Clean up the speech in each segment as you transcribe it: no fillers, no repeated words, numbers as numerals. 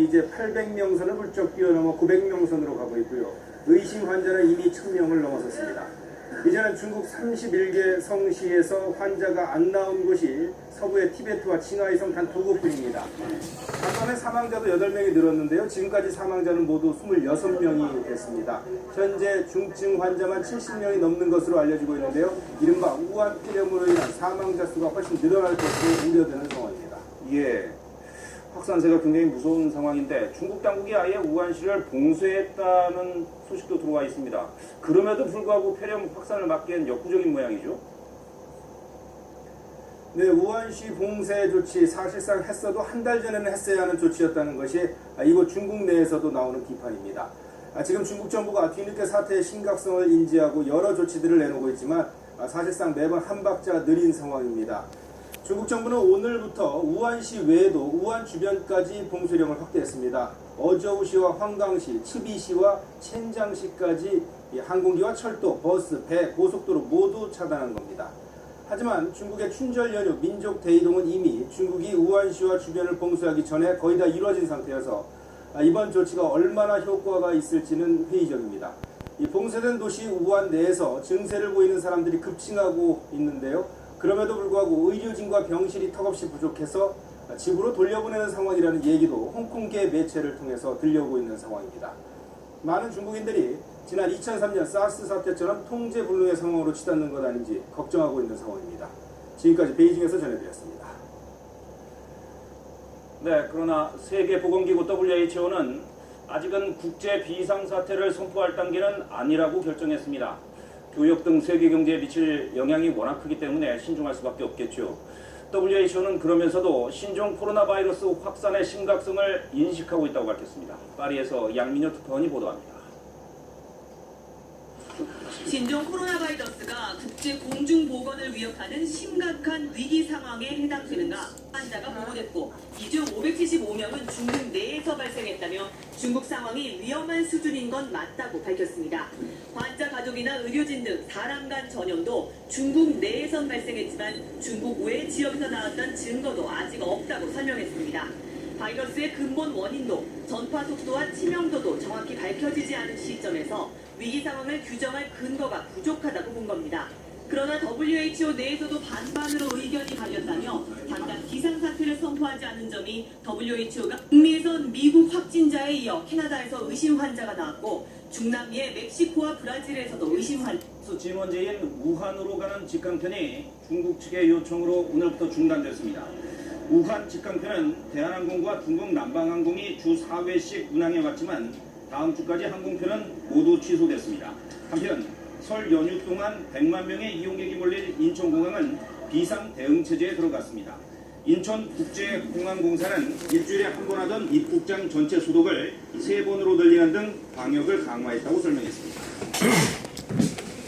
이제 800명선을 훌쩍 뛰어넘어 900명선으로 가고 있고요. 의심 환자는 이미 1000명을 넘어섰습니다. 이제는 중국 31개 성시에서 환자가 안 나온 곳이 서부의 티베트와 칭하이성 단 2곳뿐입니다. 앞번에 사망자도 8명이 늘었는데요. 지금까지 사망자는 모두 26명이 됐습니다. 현재 중증 환자만 70명이 넘는 것으로 알려지고 있는데요. 이른바 우한 폐렴으로 인한 사망자 수가 훨씬 늘어날 것으로 우려되는 상황입니다. 예, 확산세가 굉장히 무서운 상황인데 중국 당국이 아예 우한시를 봉쇄했다는 소식도 들어와 있습니다. 그럼에도 불구하고 폐렴 확산을 막기엔 역부족인 모양이죠. 네, 우한시 봉쇄 조치 사실상 했어도 한 달 전에는 했어야 하는 조치였다는 것이 이곳 중국 내에서도 나오는 비판입니다. 지금 중국 정부가 뒤늦게 사태의 심각성을 인지하고 여러 조치들을 내놓고 있지만 사실상 매번 한 박자 느린 상황입니다. 중국 정부는 오늘부터 우한시 외에도 우한 주변까지 봉쇄령을 확대했습니다. 어저우시와 황강시, 츠비시와 첸장시까지 항공기와 철도, 버스, 배, 고속도로 모두 차단한 겁니다. 하지만 중국의 춘절 연휴 민족 대이동은 이미 중국이 우한시와 주변을 봉쇄하기 전에 거의 다 이루어진 상태여서 이번 조치가 얼마나 효과가 있을지는 회의적입니다. 이 봉쇄된 도시 우한 내에서 증세를 보이는 사람들이 급증하고 있는데요. 그럼에도 불구하고 의료진과 병실이 턱없이 부족해서 집으로 돌려보내는 상황이라는 얘기도 홍콩계 매체를 통해서 들려오고 있는 상황입니다. 많은 중국인들이 지난 2003년 사스 사태처럼 통제불능의 상황으로 치닫는 것 아닌지 걱정하고 있는 상황입니다. 지금까지 베이징에서 전해드렸습니다. 네, 그러나 세계보건기구 WHO는 아직은 국제 비상사태를 선포할 단계는 아니라고 결정했습니다. 교역 등 세계 경제에 미칠 영향이 워낙 크기 때문에 신중할 수밖에 없겠죠. WHO는 그러면서도 신종 코로나 바이러스 확산의 심각성을 인식하고 있다고 밝혔습니다. 파리에서 양민호 특파원이 보도합니다. 신종 코로나 바이러스가 국제 공중 보건을 위협하는 심각한 위기 상황에 해당되는가 환자가 보고됐고 이 중 575명은 중국 내에서 발생했다며 중국 상황이 위험한 수준인 건 맞다고 밝혔습니다. 환자 가족이나 의료진 등 사람 간 전염도 중국 내에선 발생했지만 중국 외 지역에서 나왔던 증거도 아직 없다고 설명했습니다. 바이러스의 근본 원인도 전파 속도와 치명도도 정확히 밝혀지지 않은 시점에서 위기 상황을 규정할 근거가 부족하다고 본 겁니다. 그러나 WHO 내에서도 반반으로 의견이 갈렸다며 당장 비상사태를 선포하지 않은 점이 WHO가 북미에선 미국 확진자에 이어 캐나다에서 의심 환자가 나왔고 중남미의 멕시코와 브라질에서도 의심 환자. 진원지인 우한으로 가는 직항편이 중국 측의 요청으로 오늘부터 중단됐습니다. 우한 직항편은 대한항공과 중국 남방항공이 주 4회씩 운항해왔지만 다음 주까지 항공편은 모두 취소됐습니다. 한편 설 연휴 동안 100만 명의 이용객이 몰릴 인천공항은 비상 대응 체제에 들어갔습니다. 인천국제공항공사는 일주일에 한 번 하던 입국장 전체 소독을 3번으로 늘리는 등 방역을 강화했다고 설명했습니다.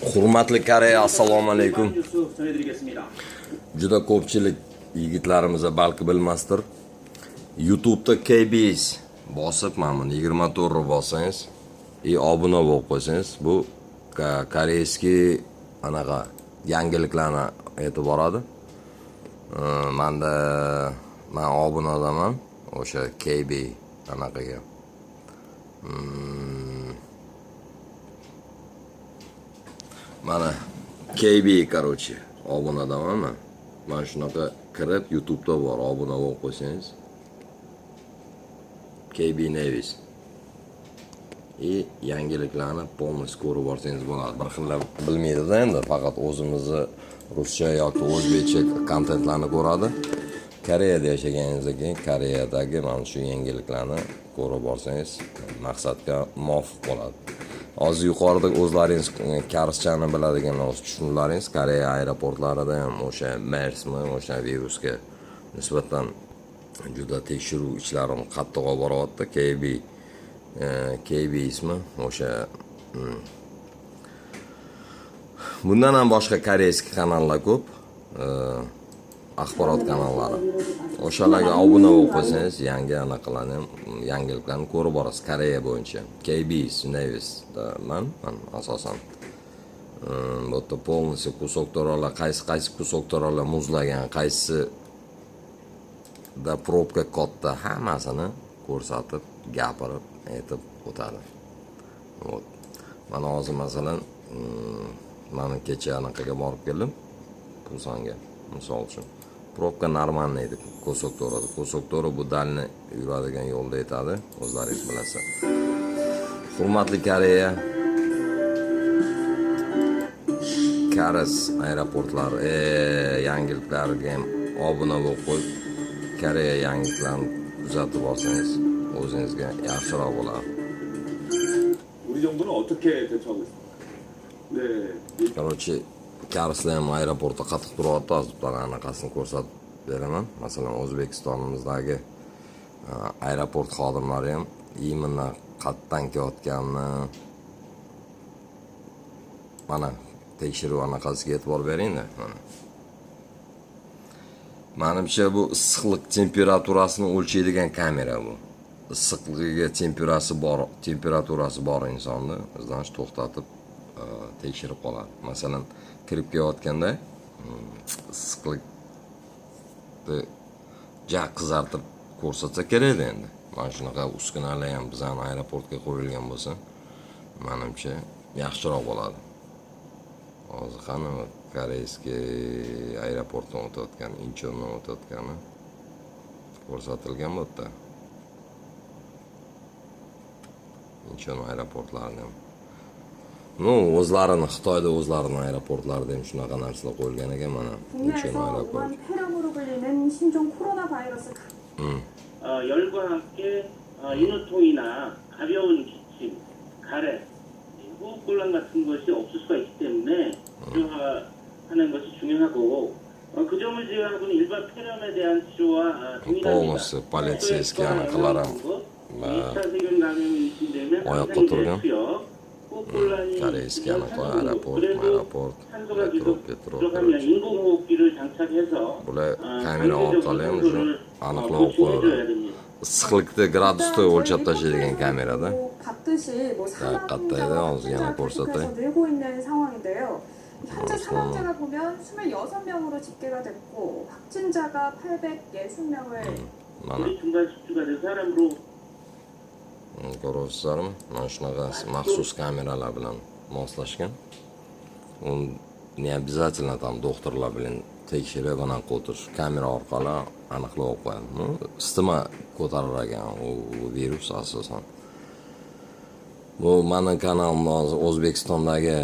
Hurmatli Koreya, assalomu alaykum. 뉴스 전해드리겠습니다. Juda ko'pchilik yigitlarimiz balki bilmasdir. YouTube'da KBS bosib, mana buni 24 bossangiz, obuna bo'lib qo'ysangiz, bu koreyskiy anaqa yangiliklarni aytib boradi. Men obunaman o'sha KB anaqaga. Mana KB короче, obunaman men. Mana shunaqa kirib YouTube'da bor, obuna bo'lib qo'ysangiz. KB Nevis. Yangiliklarni полностью ko'rib borsangiz bo'ladi. Bir xillab bilmaydi-da endi, faqat o'zimizni ruscha yoki o'zbekcha kontentlarni ko'radi. Koreyada yashaganingizdan keyin Koreyadagi mana shu yangiliklarni ko'rib borsangiz maqsadga muvofiq bo'ladi. Hozir yuqorida o'zlaringiz karschani biladigan tushunlaringiz Koreya aeroportlarida ham o'sha MERSmi, o'sha virusga nisbatan juda tekshiruv ishlari qattiq olib boryapti. KB ismi o'sha bundan ham boshqa koreyskiy kanallar ko'p, axborot kanallari. O'shalarga obuna bo'lib qo'ysangiz, yangi anaqalarni, yangiliklarni ko'rib borasiz Koreya bo'yicha. KBS News man asosan bu yerda полностью кусок to'ralar, qaysi кусок to'ralar muzlagan, qaysi da probka katta, hammasini ko'rsatib, gapirib, aytib o'tadi. Вот. Mana hozir masalan, mana kecha anaqaga borib keldim, Pulsonga, misol uchun. Probka normalniy edi, Kosokto'rada. Kosokto'ra bu dalni yuradigan yo'lda aytadi, o'zlaringiz bilasizlar. Hurmatli Koreya, Karas aeroportlari, yangiliklariga ham obuna bo'lib qo'yib, Koreya yangiliklarini kuzatib olsangiz, o'zingizga yaxshiroq bo'ladi. 우리 정부는 어떻게 대처하고 있습니까? 네, Короче, Karaslar ham aeroportda qattiq turyapti, hozir anaqasini ko'rsatib beraman. Masalan, O'zbekistonimizdagi aeroport xodimlari ham imенно qatdan kelayotganini mana tekshiruv anaqasiga e'tibor bering-da. Menimcha bu issiqlik temperaturasini o'lchaydigan kamera bu. Issiqligiga temperaturasi bor insonni izlanish to'xtatib tekshirib qoladi. Masalan, kirib kelayotganda issiqlikni ja qizartirib ko'rsatsa kerak endi. Mana shunaqa uskunalar ham bizning aeroportga qo'yilgan bo'lsa, menimcha yaxshiroq bo'ladi. Hozir qani koreyskiy aeroportdan o'tayotgan, Inchondan o'tayotgani ko'rsatilgan bu yerda. Inchon aeroportlarida. o'zlarini Xitoyda o'zlarini aeroportlarida ham shunaqa narsalar qo'yilgan ekan mana. Inchon 국내에서 aeroport. 우한 폐렴으로 불리는 신종 코로나 바이러스 열과 함께 인후통이나 가벼운 기침, 가래, 호흡곤란 같은 것이 없을 수가 있기 때문에 치료하는 것이 중요하고 그 점을 제외하고는 일반 폐렴에 대한 치료와 동일합니다. Полностью полицейский анaqalar ham 2차 세균 감염이 유통되면 oyoqqa turgan. Koreyskiy anaqa aeroport, 산소가 계속 들어가면 인공호흡기를 장착해서 bular kamera orqali ham shu aniqlab qo'yadi. Issiqlikni gradusda o'lchab tashlaydigan kamerada. 받듯이 뭐 가까이다, 어디 하나 사망자가 벌써 계속해서 늘고 있는 상황인데요. 현재 어, 사망자가 보면 26명으로 집계가 됐고 확진자가 860명을 Mana 우리 중간 숙주가 된 사람으로 ko'ryapsizlarmi? Mana shunaqa maxsus kameralar bilan moslashgan. Uni обязательно там doktorlar bilan tekshirib anaqa o'tirish, kamera orqali aniqlab qo'yadi. Isitma ko'tarar ekan u virus asosan. Bu mani kanalimda O'zbekistondagi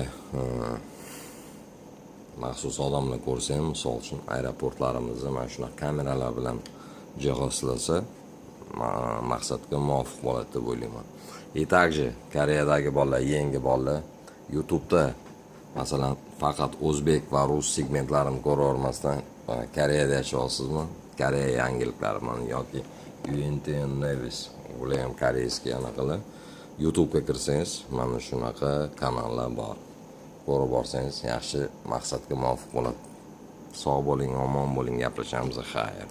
maxsus odamlar ko'rsa ham, misol uchun aeroportlarimizni mana shunaqa kameralar bilan jihozlasa, maqsadga muvofiq bo'ladi deb o'ylayman. И также Koreyadagi bolalar, yangi bolalar YouTube'da masalan faqat o'zbek va rus segmentlarini ko'ravermasdan Koreyada yashayapsizmi? Koreya yangiliklari yoki UNTN News, ular ham koreyskiy anaqalar. YouTube'ga kirsangiz, mana shunaqa kanallar bor. Ko'rib borsangiz, yaxshi maqsadga muvofiq bo'ladi. Sog' bo'ling, omon bo'ling, gaplashamiz, xayr.